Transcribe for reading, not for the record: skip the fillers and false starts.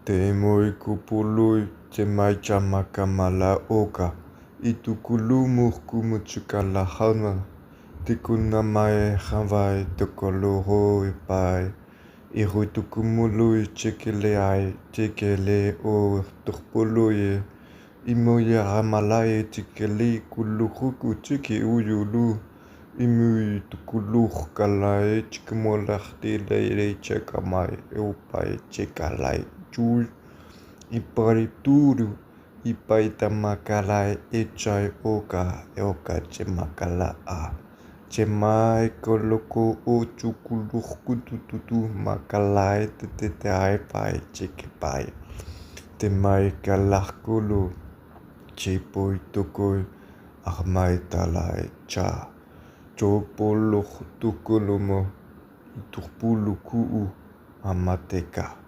Te moi kupului te mai chamakamala oka. Itukulu murkumutukala hana. Tikuna mai havai tokolo pai. Irutukumului chekele ai chekele o turpului. Imuya ramalai tikeli kuluhuku tiki uyulu. Imui tukuluh kalai chikmolahti leire chekamai eupai chekalai chui. Iparituru ipaitamakalai echai oka chemakala a. Chemai koloko o chukuluh kutututu makalai te ai pai chekipai. Temai kalahkulu chepoi tokoi ahmai talai cha. Chopoloh tukulumo iturpulu kuu amateka.